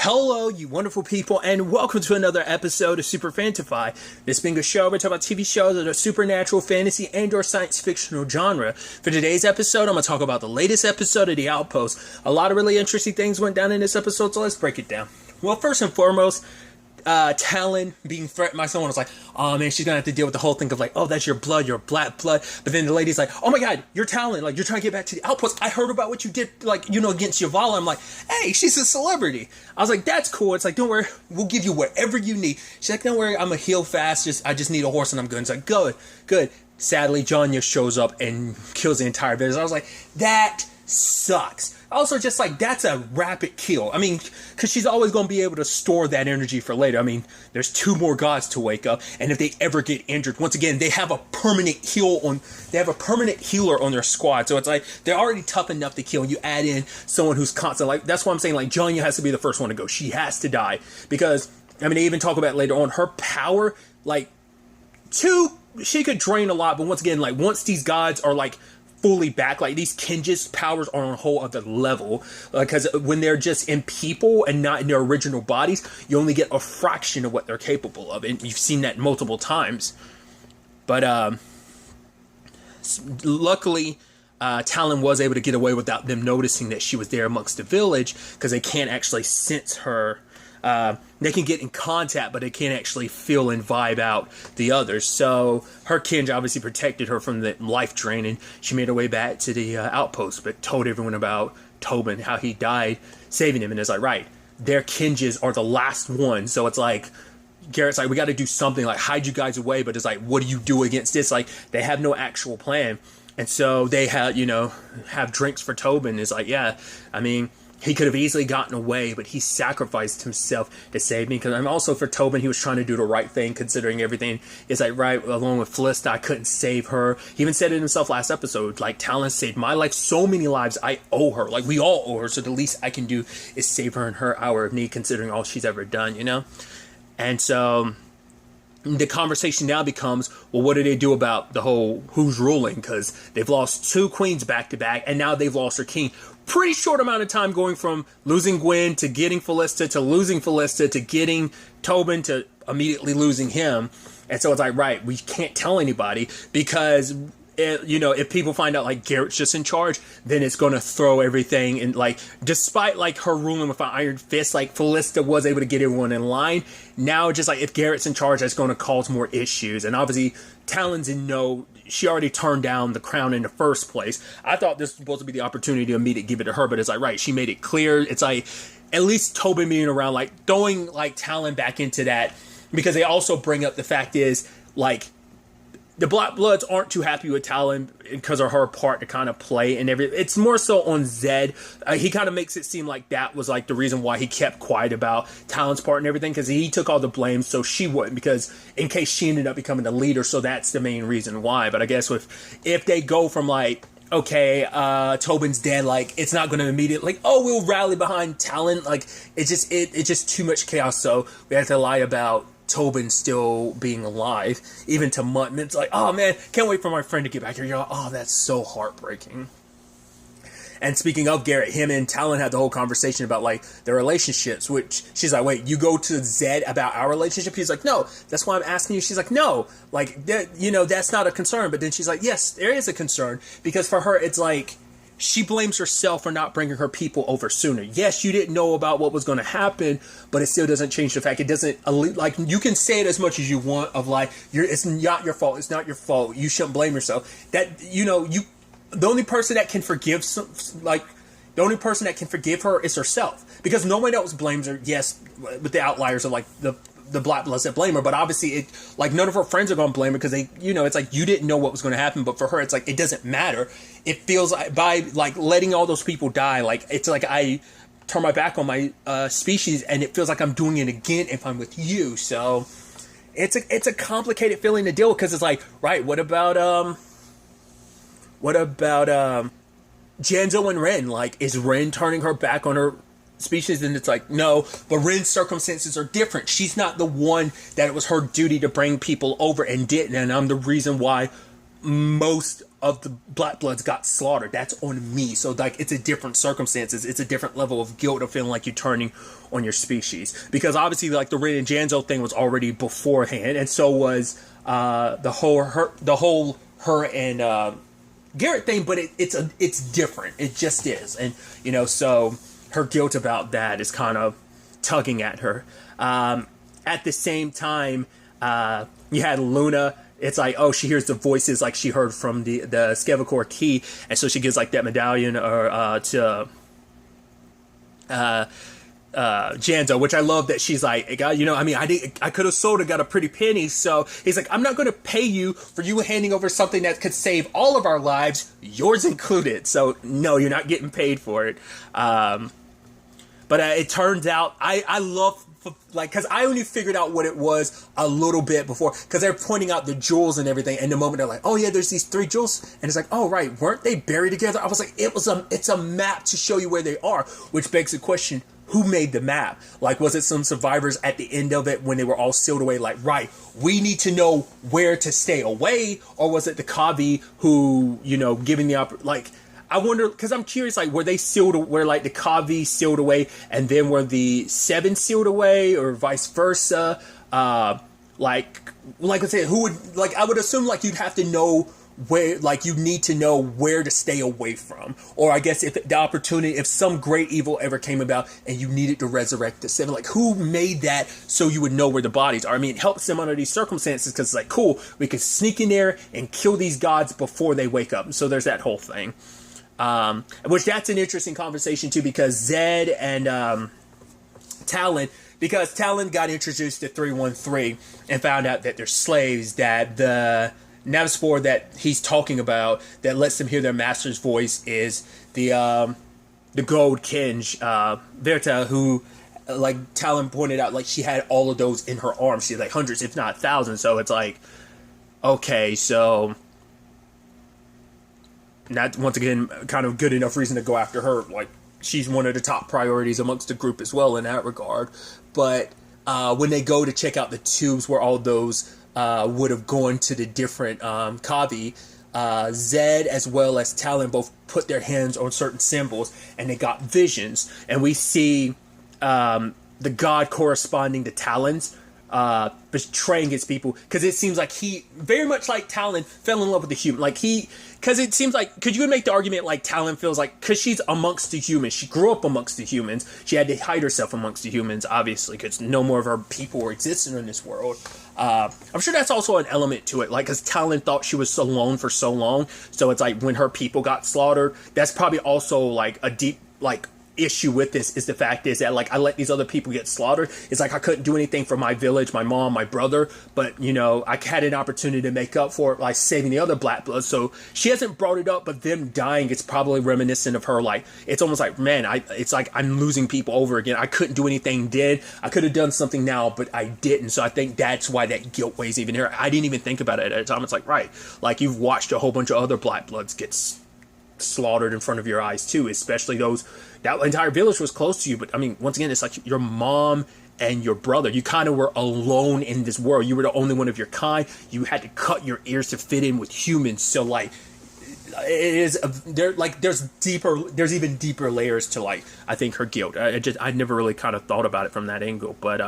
Hello, you wonderful people, and welcome to another episode of Super-Fanta-Fi. This being a show where we talk about TV shows of the supernatural, fantasy, and or science fictional genre. For today's episode, I'm going to talk about the latest episode of The Outpost. A lot of really interesting things went down in this episode, so let's break it down. Well, first and foremost, Talon being threatened by someone was like, oh man, she's gonna have to deal with the whole thing of like, oh, that's your blood, your black blood. But then the lady's like, oh my god, you're Talon, like you're trying to get back to the Outpost. I heard about what you did, like, you know, against Yavala. I'm like, hey, she's a celebrity. I was like, that's cool. It's like, don't worry, we'll give you whatever you need. She's like, don't worry, I'm gonna heal fast. I just need a horse and I'm good. It's like, good. Sadly, Janya shows up and kills the entire village. I was like, that sucks. Also, just like, that's a rapid kill. I mean, because she's always going to be able to store that energy for later. I mean, there's 2 more gods to wake up, and if they ever get injured, once again, they have a permanent healer on their squad. So it's like, they're already tough enough to kill, and you add in someone who's constant. Like, that's why I'm saying, like, Janya has to be the first one to go. She has to die. Because, I mean, they even talk about later on, her power, like, she could drain a lot, but once again, like, once these gods are, like, fully back, like these Kinj's powers are on a whole other level, because when they're just in people and not in their original bodies, you only get a fraction of what they're capable of, and you've seen that multiple times. But luckily Talon was able to get away without them noticing that she was there amongst the village, because they can't actually sense her. They can get in contact, but they can't actually feel and vibe out the others. So her Kinj obviously protected her from the life drain, and she made her way back to the outpost, but told everyone about Tobin, how he died saving him. And it's like, right, their Kinjs are the last ones. So it's like, Garrett's like, we got to do something, like hide you guys away. But it's like, what do you do against this? Like, they have no actual plan. And so they had, have drinks for Tobin. It's like, yeah, I mean, he could have easily gotten away, but he sacrificed himself to save me. Because I'm also, for Tobin, he was trying to do the right thing, considering everything. It's like, right, along with Felicita, I couldn't save her. He even said it himself last episode, like, Talon saved my life, so many lives, I owe her. Like, we all owe her, so the least I can do is save her in her hour of need, considering all she's ever done, And so the conversation now becomes, well, what do they do about the whole who's ruling? Because they've lost 2 queens back to back, and now they've lost their king. Pretty short amount of time going from losing Gwen to getting Felicita to losing Felicita to getting Tobin to immediately losing him. And so it's like, right, we can't tell anybody, because if people find out like Garrett's just in charge, then it's going to throw everything. And like, despite like her ruling with an iron fist, like Felicita was able to get everyone in line. Now just like, if Garrett's in charge, that's going to cause more issues. And obviously Talon's she already turned down the crown in the first place. I thought this was supposed to be the opportunity to immediately give it to her, but it's like, right, she made it clear. It's like, at least Tobin being around, like throwing like Talon back into that, because they also bring up the fact is, like, the Black Bloods aren't too happy with Talon because of her part to kind of play and everything. It's more so on Zed. He kind of makes it seem like that was like the reason why he kept quiet about Talon's part and everything, because he took all the blame so she wouldn't, because in case she ended up becoming the leader, so that's the main reason why. But I guess if they go from like, okay, Tobin's dead, like, it's not going to immediately, like, oh, we'll rally behind Talon, like, it's just too much chaos, so we have to lie about Tobin still being alive, even to Mutt. And it's like, oh man, can't wait for my friend to get back here. You're like, oh, that's so heartbreaking. And speaking of Garrett, him and Talon had the whole conversation about like their relationships, which she's like, wait, you go to Zed about our relationship? He's like, no, that's why I'm asking you. She's like, no, like, that's not a concern. But then she's like, yes, there is a concern, because for her, it's like, she blames herself for not bringing her people over sooner. Yes, you didn't know about what was going to happen, but it still doesn't change the fact. It doesn't, like, you can say it as much as you want of like, it's not your fault. It's not your fault. You shouldn't blame yourself. That, the only person that can forgive the only person that can forgive her is herself, because no one else blames her. Yes, with the outliers of like the Black Bloods that blame her, but obviously none of her friends are going to blame her, because they, it's like, you didn't know what was going to happen. But for her, it's like, it doesn't matter. It feels like, by like letting all those people die, like, it's like I turn my back on my species, and it feels like I'm doing it again if I'm with you. So it's a complicated feeling to deal with, because it's like, right, what about Janzo and Ren? Like, is Ren turning her back on her species? And it's like, no, but Ren's circumstances are different. She's not the one that it was her duty to bring people over and didn't, and I'm the reason why most of the Black Bloods got slaughtered. That's on me. So like it's a different circumstances. It's a different level of guilt of feeling like you're turning on your species. Because obviously like the Rin and Janzo thing was already beforehand, and so was the whole her and Garrett thing, but it's different. It just is. And so her guilt about that is kind of tugging at her. At the same time, you had Luna. It's like, oh, she hears the voices like she heard from the Skevakor key, and so she gives like that medallion to Janzo, which I love that she's like, I could have sold and got a pretty penny. So he's like, I'm not going to pay you for you handing over something that could save all of our lives, yours included. So no, you're not getting paid for it. But it turns out I love. Like, because I only figured out what it was a little bit before, because they're pointing out the jewels and everything, and the moment they're like, oh yeah, there's these 3 jewels, and it's like, oh right, weren't they buried together? I was like, it's a map to show you where they are, which begs the question, who made the map? Like, was it some survivors at the end of it when they were all sealed away, like, right, we need to know where to stay away, or was it the Kavi who, giving the like, I wonder, because I'm curious, like, were they sealed, were like the Kavi sealed away, and then were the 7 sealed away, or vice versa? Like I said, who would, like, I would assume, like, you'd have to know where, like, you need to know where to stay away from. Or I guess if the opportunity, if some great evil ever came about and you needed to resurrect the 7, like, who made that so you would know where the bodies are? I mean, it helps them under these circumstances because it's like, cool, we could sneak in there and kill these gods before they wake up. So there's that whole thing. Which that's an interesting conversation too, because Zed and Talon, because Talon got introduced to 313 and found out that they're slaves, that the Navspore that he's talking about that lets them hear their master's voice is the gold Kinj, Verta, who, like Talon pointed out, like she had all of those in her arms. She had like hundreds, if not thousands. So it's like, okay, so not, once again, kind of good enough reason to go after her. Like, she's one of the top priorities amongst the group as well in that regard. But when they go to check out the tubes where all those would have gone to the different Kavi, Zed as well as Talon both put their hands on certain symbols and they got visions. And we see the god corresponding to Talon's betraying his people, because it seems like he, very much like Talon, fell in love with the human. Like because it seems like, could you make the argument like Talon feels like, because she's amongst the humans, she grew up amongst the humans, she had to hide herself amongst the humans, obviously, because no more of her people were existing in this world. I'm sure that's also an element to it, like, because Talon thought she was alone for so long, so it's like when her people got slaughtered, that's probably also like a deep, like, issue with this is the fact is that, like, I let these other people get slaughtered. It's like I couldn't do anything for my village, my mom, my brother, but I had an opportunity to make up for it by saving the other Black Bloods. So she hasn't brought it up, but them dying, it's probably reminiscent of her. Like, it's almost like, man, it's like I'm losing people over again. I couldn't do anything I could have done something now, but I didn't. So I think that's why that guilt weighs even here. I didn't even think about it at the time. It's like, right, like, you've watched a whole bunch of other Black Bloods get slaughtered in front of your eyes too, especially those, that entire village was close to you, but I mean, once again, it's like your mom and your brother, you kind of were alone in this world. You were the only one of your kind. You had to cut your ears to fit in with humans. So like, it is there's even deeper layers to, like, I think her guilt. I never really kind of thought about it from that angle, but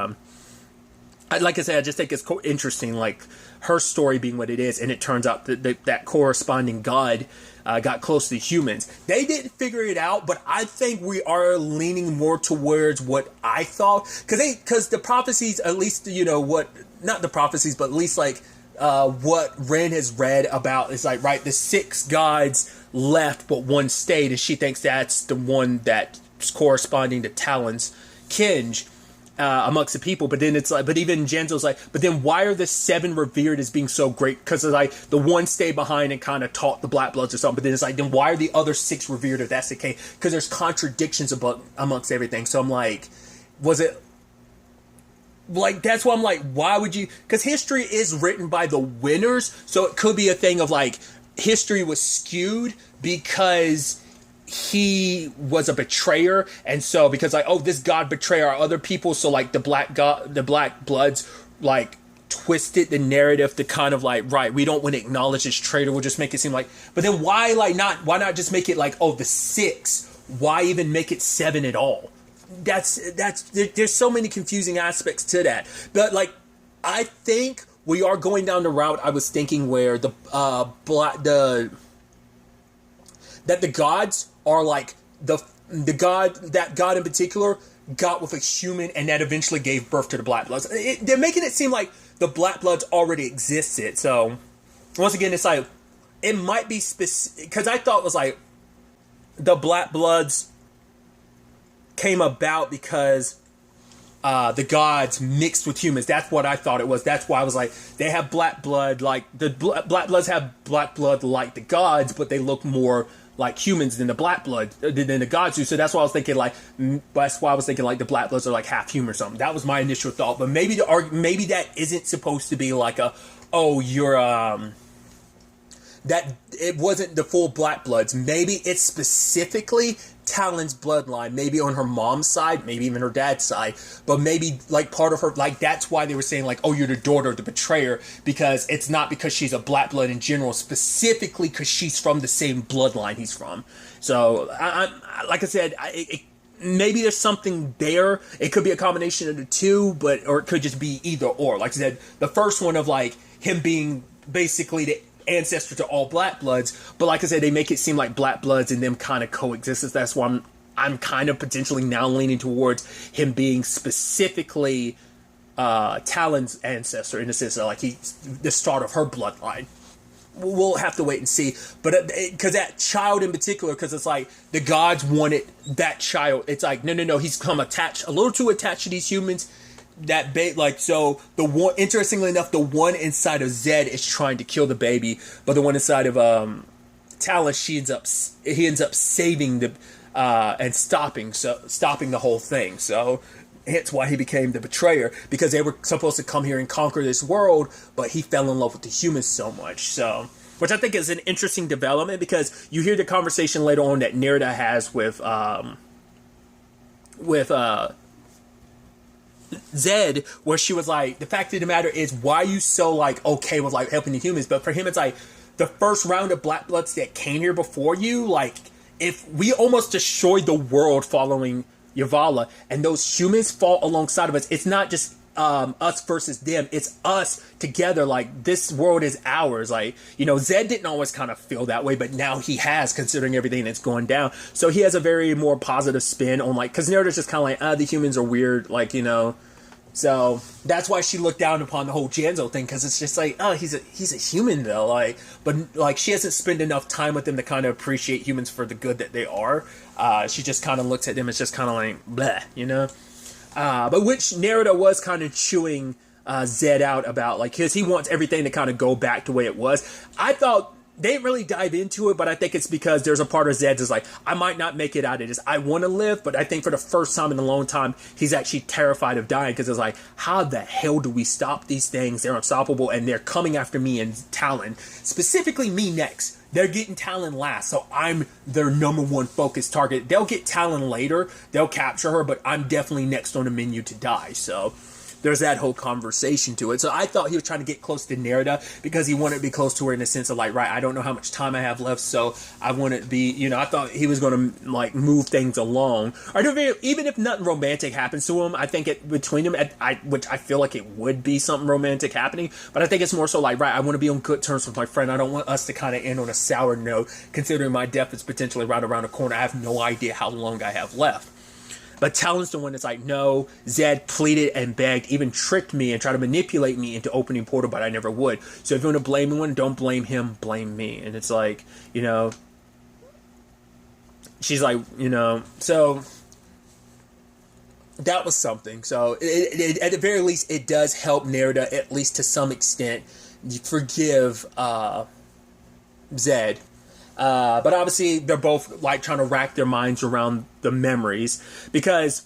like I said, I just think it's interesting, like, her story being what it is, and it turns out that corresponding god got close to the humans. They didn't figure it out, but I think we are leaning more towards what I thought, because the prophecies, at least, not the prophecies, but at least, like, what Ren has read about is, like, right, the 6 gods left, but 1 stayed, and she thinks that's the one that's corresponding to Talon's Kinj. Amongst the people, but then it's like, but even Janzo's like, but then why are the 7 revered as being so great? Because it's like the 1 stayed behind and kind of taught the Black Bloods or something, but then it's like, then why are the other 6 revered if that's the case? Because there's contradictions amongst everything. So I'm like, was it like, that's why I'm like, why would you? Because history is written by the winners, so it could be a thing of like history was skewed because he was a betrayer, and so because, like, oh, this god betrayed our other people, so like the Black Bloods, like, twisted the narrative to kind of like, right, we don't want to acknowledge this traitor, we'll just make it seem like, but then why not just make it like, oh, the 6, why even make it 7 at all? There's so many confusing aspects to that. But like, I think we are going down the route I was thinking, where the gods are like the god in particular got with a human, and that eventually gave birth to the Black Bloods. They're making it seem like the Black Bloods already existed. So once again, it's like, it might be specific, because I thought it was like the Black Bloods came about because the gods mixed with humans. That's what I thought it was. That's why I was like, they have black blood, like the Black Bloods have black blood like the gods, but they look more like humans than the Black Blood, than the gods do. So that's why I was thinking like, the Black Bloods are like half human or something. That was my initial thought. But maybe that isn't supposed to be like that it wasn't the full Black Bloods. Maybe it's specifically Talon's bloodline, maybe on her mom's side, maybe even her dad's side, but maybe like part of her, like that's why they were saying like, oh, you're the daughter of the betrayer, because it's not because she's a Black Blood in general, specifically because she's from the same bloodline he's from. So like I said, maybe there's something there. It could be a combination of the two, or it could just be either or. Like I said, the first one of like him being basically the ancestor to all Black Bloods, but like I said, they make it seem like Black Bloods and them kind of coexist. That's why I'm kind of potentially now leaning towards him being specifically Talon's ancestor, in the sense of like he's the start of her bloodline. We'll have to wait and see, but because that child in particular, because it's like the gods wanted that child. It's like no, he's become a little too attached to these humans. So the one, interestingly enough, the one inside of Zed is trying to kill the baby, but the one inside of Talon, he ends up saving and stopping the whole thing. So hence why he became the betrayer, because they were supposed to come here and conquer this world, but he fell in love with the humans so much. So, which I think is an interesting development, because you hear the conversation later on that Nerida has with Zed, where she was like, the fact of the matter is, why are you so like okay with like helping the humans? But for him, it's like the first round of Black Bloods that came here before you, like if we almost destroyed the world following Yavala, and those humans fought alongside of us, it's not just us versus them, it's us together. Like, this world is ours. Like, Zed didn't always kind of feel that way, but now he has, considering everything that's going down. So he has a very more positive spin on like, because Nerida's just kind of like, the humans are weird, like, so that's why she looked down upon the whole Janzo thing, because it's just like, he's a human though, like, but like she hasn't spent enough time with them to kind of appreciate humans for the good that they are. She just kind of looks at them as just kind of like bleh, but which Nerida was kind of chewing Zed out about, like, because he wants everything to kind of go back to the way it was. I thought they didn't really dive into it, but I think it's because there's a part of Zed that's like, I might not make it out of this. I want to live, but I think for the first time in a long time, he's actually terrified of dying, because it's like, how the hell do we stop these things? They're unstoppable, and they're coming after me and Talon. Specifically me next. They're getting Talon last, so I'm their number one focus target. They'll get Talon later. They'll capture her, but I'm definitely next on the menu to die, so there's that whole conversation to it. So I thought he was trying to get close to Nerida because he wanted to be close to her in the sense of like, right, I don't know how much time I have left, so I want to be, I thought he was going to like move things along. Or even if nothing romantic happens to him, I think between them, which I feel like it would be something romantic happening, but I think it's more so like, right, I want to be on good terms with my friend. I don't want us to kind of end on a sour note, considering my death is potentially right around the corner. I have no idea how long I have left. But Talon's the one that's like, no, Zed pleaded and begged, even tricked me and tried to manipulate me into opening portal, but I never would. So if you want to blame anyone, don't blame him, blame me. And it's like, she's like, so that was something. So at the very least, it does help Nerida, at least to some extent, forgive Zed. But obviously they're both like trying to rack their minds around the memories, because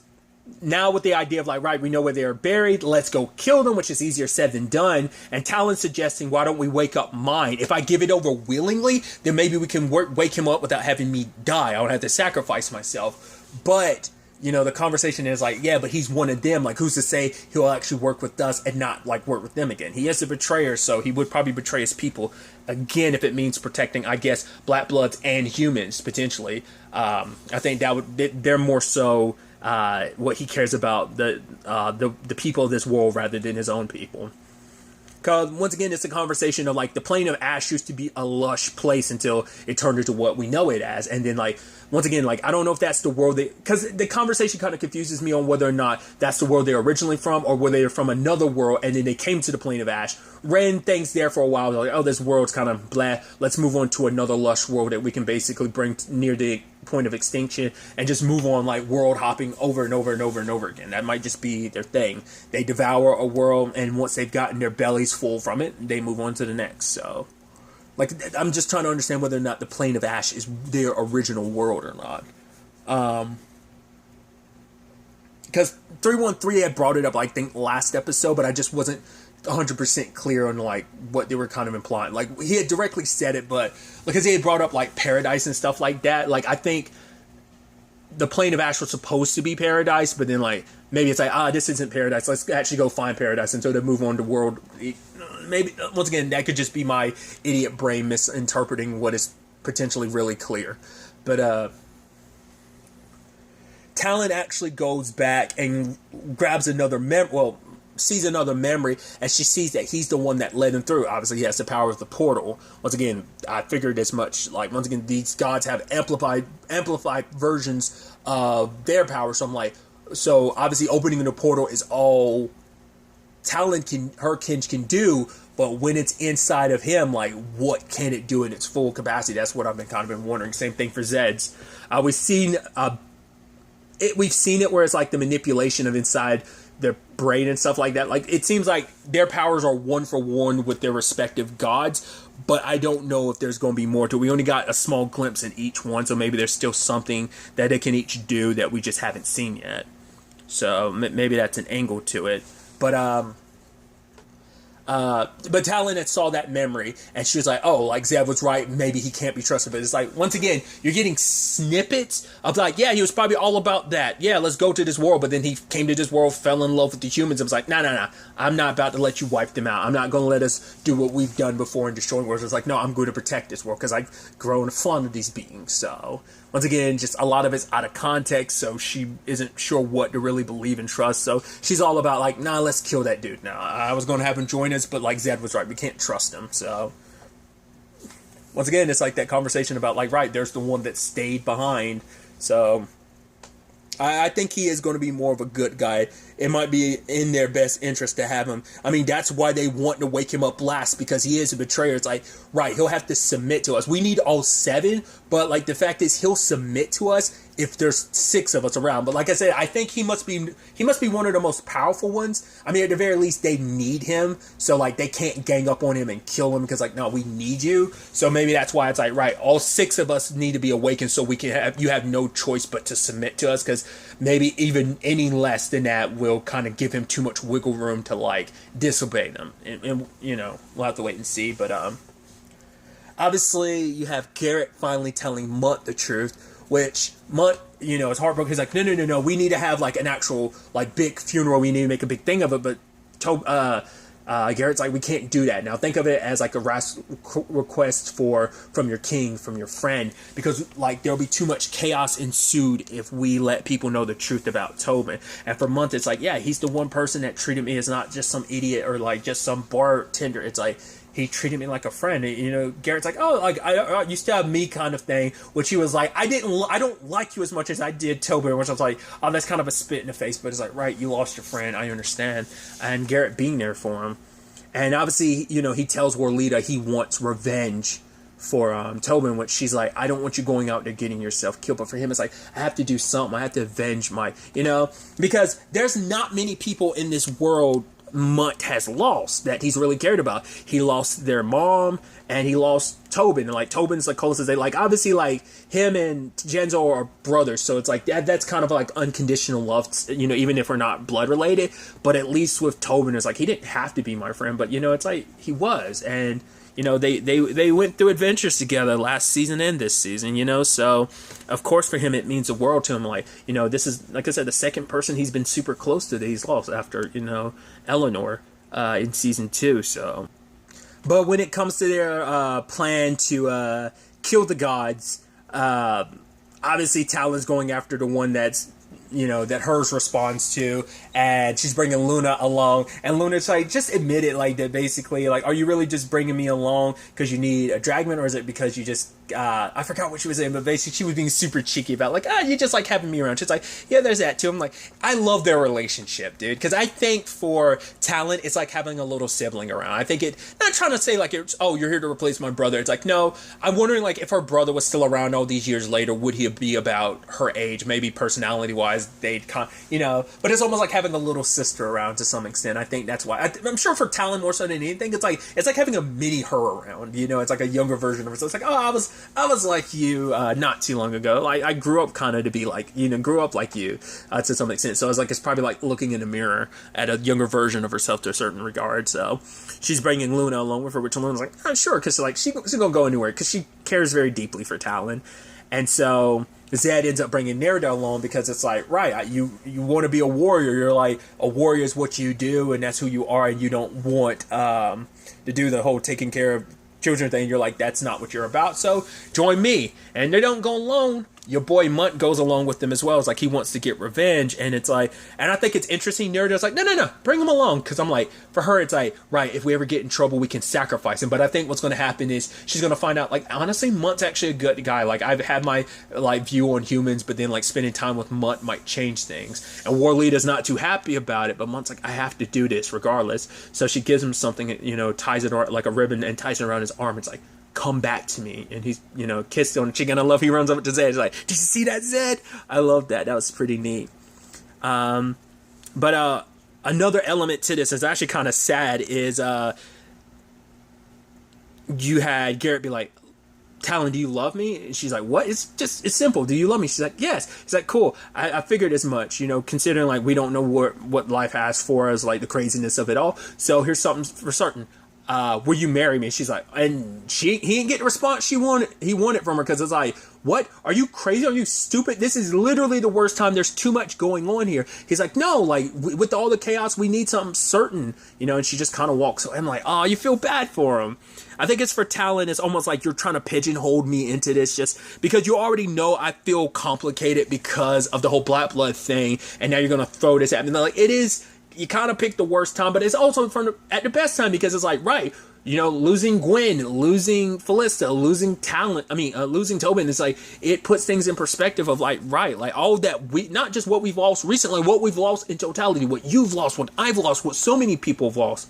now with the idea of like, right, we know where they're buried, let's go kill them, which is easier said than done. And Talon's suggesting, why don't we wake up mine? If I give it over willingly, then maybe we can wake him up without having me die. I don't have to sacrifice myself. But the conversation is like, yeah, but he's one of them. Like, who's to say he'll actually work with us and not like work with them again? He is a betrayer, so he would probably betray his people again if it means protecting, I guess, black bloods and humans potentially. I think they're more so what he cares about the people of this world rather than his own people. Because, once again, it's a conversation of, like, the Plane of Ash used to be a lush place until it turned into what we know it as. And then, like, once again, like, I don't know if that's the world because the conversation kind of confuses me on whether or not that's the world they're originally from or whether they're from another world and then they came to the Plane of Ash, ran things there for a while. They're like, oh, this world's kind of blah. Let's move on to another lush world that we can basically bring near the point of extinction and just move on, like, world hopping over and over and over and over again. That might just be their thing. They devour a world, and once they've gotten their bellies full from it, they move on to the next. So, like, I'm just trying to understand whether or not the Plane of Ash is their original world or not. Because 313 had brought it up, I think, last episode, but I just wasn't 100% clear on, like, what they were kind of implying. Like, he had directly said it, but because he had brought up, like, paradise and stuff like that, like, I think the Plane of Ash was supposed to be paradise, but then, like, maybe it's like, this isn't paradise, let's actually go find paradise, and so they move on to world. Maybe, once again, that could just be my idiot brain misinterpreting what is potentially really clear. But, Talon actually goes back and grabs another sees another memory, and she sees that he's the one that led him through. Obviously, he has the power of the portal. Once again, I figured as much. Like, once again, these gods have amplified versions of their power. So I'm like, so obviously, opening the portal is all Talon can do. But when it's inside of him, like, what can it do in its full capacity? That's what I've been wondering. Same thing for Zeds. We've seen it where it's like the manipulation of inside their brain and stuff like that. Like, it seems like their powers are one for one with their respective gods, but I don't know if there's going to be more to it. We only got a small glimpse in each one, so maybe there's still something that they can each do that we just haven't seen yet. So maybe that's an angle to it. But Talon had saw that memory, and she was like, oh, like, Zev was right, maybe he can't be trusted. But it's like, once again, you're getting snippets of, like, yeah, he was probably all about that. Yeah, let's go to this world. But then he came to this world, fell in love with the humans, and was like, no, I'm not about to let you wipe them out. I'm not going to let us do what we've done before and destroy worlds. It's like, no, I'm going to protect this world because I've grown fond of these beings. So, once again, just a lot of it's out of context, so she isn't sure what to really believe and trust. So she's all about, like, nah, let's kill that dude now. I was going to have him join us, but, like, Zed was right. We can't trust him. So, once again, it's like that conversation about, like, right, there's the one that stayed behind. So, I think he is going to be more of a good guy. It might be in their best interest to have him. I mean, that's why they want to wake him up last, because he is a betrayer. It's like, right, he'll have to submit to us. We need all 7, but, like, the fact is he'll submit to us if there's 6 of us around. But like I said, I think he must be one of the most powerful ones. I mean, at the very least, they need him. So, like, they can't gang up on him and kill him because, like, no, we need you. So maybe that's why it's like, right, all 6 of us need to be awakened so you have no choice but to submit to us, because maybe even any less than that will kind of give him too much wiggle room to, like, disobey them. And we'll have to wait and see. But obviously, you have Garrett finally telling Mutt the truth, which Mutt, is heartbroken. He's like, no, we need to have, like, an actual, like, big funeral. We need to make a big thing of it. But Garrett's like, we can't do that. Now think of it as, like, a request from your king, from your friend, because, like, there'll be too much chaos ensued if we let people know the truth about Tobin. And for Mutt, it's like, yeah, he's the one person that treated me as not just some idiot or, like, just some bartender. It's like, he treated me like a friend. Garrett's like, oh, like, I you still have me kind of thing, which he was like, I don't like you as much as I did Tobin, which I was like, oh, that's kind of a spit in the face, but it's like, right, you lost your friend, I understand. And Garrett being there for him. And obviously, he tells Warlita he wants revenge for Tobin, which she's like, I don't want you going out there getting yourself killed. But for him, it's like, I have to do something. I have to avenge because there's not many people in this world Mutt has lost that he's really cared about. He lost their mom, and he lost Tobin. And, like, Tobin's the closest they, like, obviously, like, him and Genzo are brothers, so it's like that's kind of like unconditional love, even if we're not blood related. But at least with Tobin, it's like, he didn't have to be my friend, but it's like he was. And they went through adventures together last season and this season, so of course for him it means the world to him. Like, this is, like I said, the second person he's been super close to that he's lost after, Eleanor in season 2. So, but when it comes to their plan to kill the gods, obviously Talon's going after the one that's that hers responds to, and she's bringing Luna along, and Luna's like, just admit it, like, that basically, like, are you really just bringing me along because you need a dragman, or is it because you just, I forgot what she was saying, but basically she was being super cheeky about, like, you just like having me around. She's like, yeah, there's that too. I'm like, I love their relationship, dude, because I think for Talon, it's like having a little sibling around. I think not trying to say like, you're here to replace my brother. It's like, no, I'm wondering, like, if her brother was still around all these years later, would he be about her age, maybe personality-wise, they'd but it's almost like having a little sister around to some extent. I think that's why. I'm sure for Talon more so than anything, it's like having a mini her around. It's like a younger version of her. So it's like, oh, I was like you not too long ago. Like, I grew up kind of to be like, grew up like you to some extent. So it's probably like looking in a mirror at a younger version of herself to a certain regard. So she's bringing Luna along with her, which Luna's like, oh, sure, because like she's gonna go anywhere because she cares very deeply for Talon, and so Zed ends up bringing Nerida along because it's like, right, you want to be a warrior. You're like, a warrior is what you do, and that's who you are, and you don't want to do the whole taking care of children thing. You're like, that's not what you're about, so join me. And they don't go alone. Your boy Munt goes along with them as well. It's like he wants to get revenge, and it's like, and I think it's interesting. Nerida's like, no, bring him along, because I'm like, for her, it's like, right, if we ever get in trouble, we can sacrifice him. But I think what's going to happen is she's going to find out, like, honestly, Munt's actually a good guy. Like, I've had my like view on humans, but then like spending time with Munt might change things. And Warlita's not too happy about it, but Munt's like, I have to do this regardless. So she gives him something, ties it like a ribbon and ties it around his arm. It's like, come back to me. And he's, kissed on the cheek, and I love he runs up to Zed. He's like, did you see that, Zed? I love that. That was pretty neat. But another element to this is actually kind of sad is you had Garrett be like, Talon, do you love me? And she's like, what? It's simple. Do you love me? She's like, yes. He's like, cool. I figured as much, considering like we don't know what life has for us, like the craziness of it all. So here's something for certain. Will you marry me? She's like, and he didn't get the response he wanted from her, because it's like, what? Are you crazy? Are you stupid? This is literally the worst time. There's too much going on here. He's like, no, like, with all the chaos, we need something certain, and she just kind of walks away. I'm like, oh, you feel bad for him. I think it's for Talon. It's almost like you're trying to pigeonhole me into this just because you already know I feel complicated because of the whole Black Blood thing, and now you're going to throw this at me. Like, it is, you kind of picked the worst time, but it's also at the best time, because it's like, right, losing Gwen, losing Felista, losing losing Tobin, it's like, it puts things in perspective of like, right, like all that not just what we've lost recently, what we've lost in totality, what you've lost, what I've lost, what so many people have lost.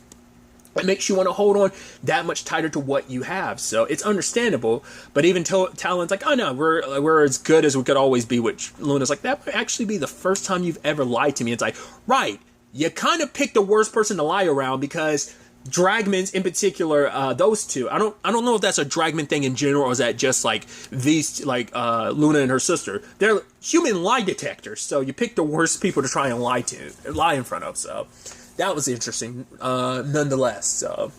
It makes you want to hold on that much tighter to what you have. So it's understandable. But even Talon's like, oh no, we're as good as we could always be, which Luna's like, that would actually be the first time you've ever lied to me. It's like, right, you kind of picked the worst person to lie around, because Dragmans in particular, those two, I don't know if that's a Dragman thing in general, or is that just like these, like Luna and her sister, they're human lie detectors. So you pick the worst people to try and lie in front of. So that was interesting, nonetheless. So,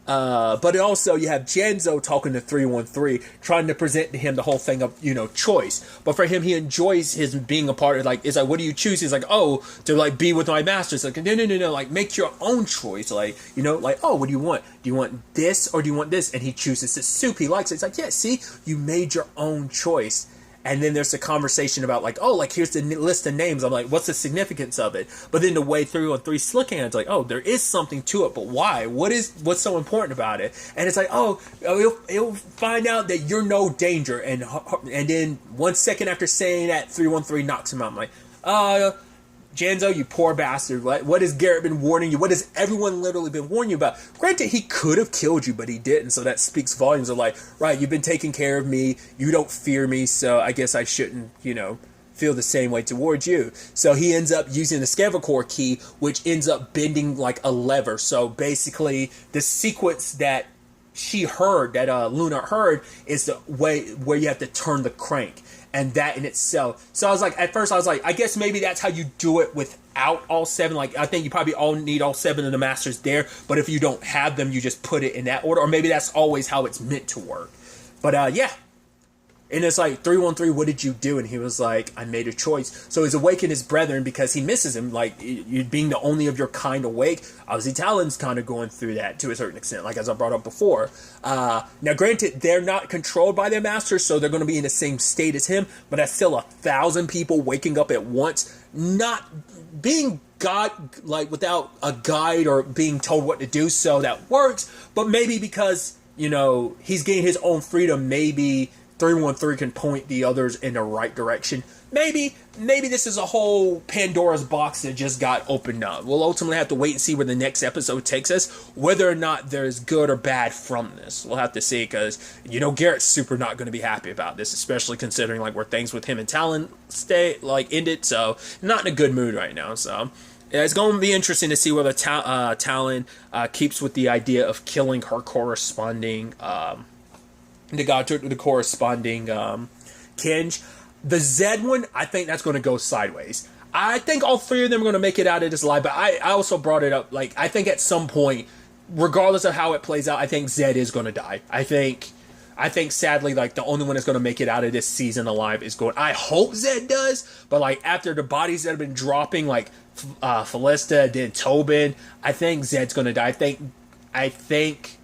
but also you have Genzo talking to 313, trying to present to him the whole thing of, choice. But for him, he enjoys his being a part of, like, it's like, what do you choose? He's like, oh, to like be with my master. It's like, no, like, make your own choice. Like, like, oh, what do you want? Do you want this or do you want this? And he chooses the soup. He likes it. It's like, yeah, see, you made your own choice. And then there's a conversation about like, oh, like, here's the list of names. I'm like, what's the significance of it? But then the way 313's looking at it's like, oh, there is something to it, but why? What's so important about it? And it's like, oh, he'll find out that you're no danger. And then 1 second after saying that, 313 knocks him out. I'm like, Genzo, you poor bastard. What has Garrett been warning you? What has everyone literally been warning you about? Granted, he could have killed you, but he didn't. So that speaks volumes of like, right, you've been taking care of me. You don't fear me. So I guess I shouldn't, feel the same way towards you. So he ends up using the Skevacor key, which ends up bending like a lever. So basically the sequence that she heard, that Luna heard, is the way where you have to turn the crank. and that in itself. So I was like, at first I was like, I guess maybe that's how you do it without all 7. Like, I think you probably all need all 7 of the masters there, but if you don't have them, you just put it in that order, or maybe that's always how it's meant to work. But yeah. And it's like, 313, what did you do? And he was like, I made a choice. So he's awakened his brethren because he misses him. Like, you being the only of your kind awake. Obviously, Talon's kind of going through that to a certain extent, like as I brought up before. Now, granted, they're not controlled by their masters, so they're going to be in the same state as him. But that's still 1,000 people waking up at once, not being God, like without a guide or being told what to do. So that works. But maybe because, you know, he's gained his own freedom, maybe 313 can point the others in the right direction. Maybe this is a whole Pandora's box that just got opened up. We'll ultimately have to wait and see where the next episode takes us, whether or not there's good or bad from this. We'll have to see, because, you know, Garrett's super not going to be happy about this, especially considering, like, where things with him and Talon ended, so not in a good mood right now, so... Yeah, it's going to be interesting to see whether Talon keeps with the idea of killing her corresponding... the corresponding Kinge. The Zed one, I think that's going to go sideways. I think all 3 of them are going to make it out of this live, but I also brought it up, like, I think at some point, regardless of how it plays out, I think Zed is going to die. I think sadly, like, the only one that's going to make it out of this season alive is going... I hope Zed does, but, like, after the bodies that have been dropping, like, Felista, then Tobin, I think Zed's going to die. I think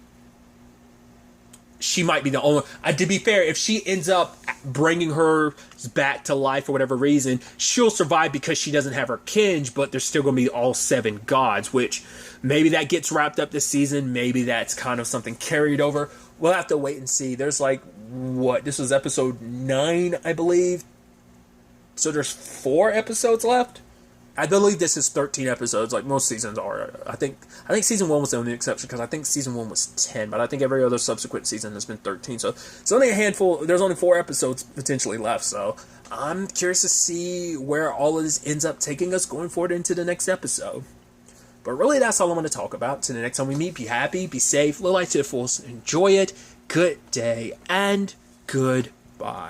she might be the only... to be fair, if she ends up bringing her back to life for whatever reason, she'll survive because she doesn't have her Kinge, but there's still going to be all 7 gods, which maybe that gets wrapped up this season. Maybe that's kind of something carried over. We'll have to wait and see. There's like, what? This was episode 9, I believe. So there's 4 episodes left? I believe this is 13 episodes, like most seasons are. I think season 1 was the only exception, because I think season 1 was 10, but I think every other subsequent season has been 13. So it's only a handful. There's only 4 episodes potentially left. So I'm curious to see where all of this ends up taking us going forward into the next episode. But really, that's all I want to talk about. Till the next time we meet, be happy, be safe, live life to the fullest, enjoy it. Good day and goodbye.